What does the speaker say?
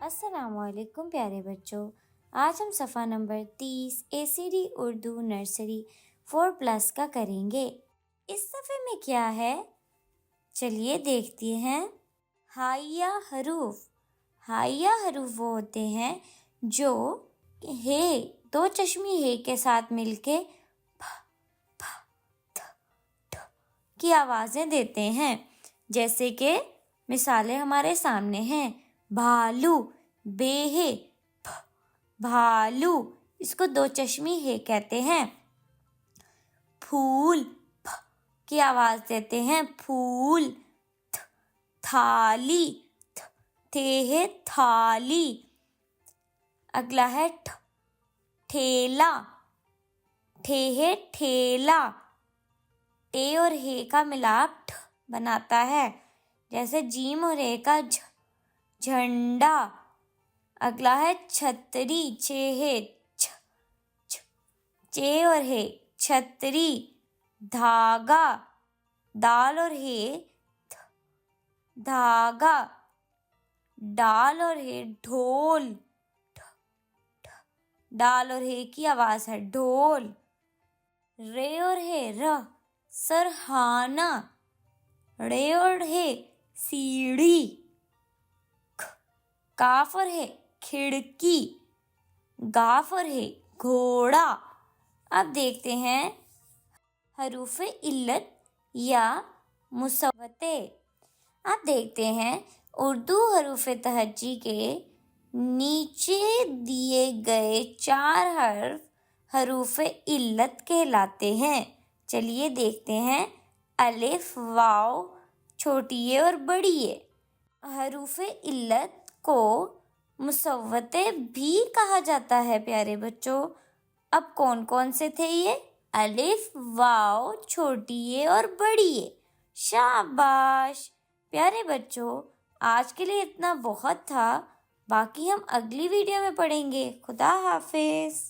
अस्सलामुअलैकुम प्यारे बच्चों। आज हम सफ़ा नंबर 30 ACD उर्दू नर्सरी 4+ का करेंगे। इस सफ़े में क्या है, चलिए देखते हैं। हाइया हरूफ। हाइया हरूफ वो होते हैं जो हे, दो चश्मी हे के साथ मिलके फ, फ, थ, ठ की आवाज़ें देते हैं। जैसे कि मिसालें हमारे सामने हैं। भालू, बेहे, भालू, इसको दो चश्मी हे कहते हैं। फूल, फ की आवाज़ देते हैं, फूल। थाली, थे है थाली। अगला है ठेला, ठे है ठेला। टे और हे का मिलाप ठ बनाता है, जैसे जीम और हे का झंडा। अगला है छतरी, चे है छ, चे और हे छतरी। धागा, दाल और हे धागा। डाल और हे ढोल, डाल और हे की आवाज़ है ढोल। रे और हे र, सरहाना। रे और हे सीढ़ी। काफ और है खिड़की, गाफ और है घोड़ा। अब देखते हैं हरूफे इल्लत या मुसव्वते। अब देखते हैं उर्दू हरूफे तहज्जी के नीचे दिए गए 4 हर्फ हरूफे इल्लत कहलाते हैं। चलिए देखते हैं। अलिफ, वाव, छोटी ए और बड़ी ए। हरूफे इल्लत को मुसव्वते भी कहा जाता है प्यारे बच्चों। अब कौन कौन से थे ये? अलिफ, वाव, छोटी ए और बड़ी ए। शाबाश प्यारे बच्चों, आज के लिए इतना बहुत था। बाकी हम अगली वीडियो में पढ़ेंगे। खुदा हाफिज।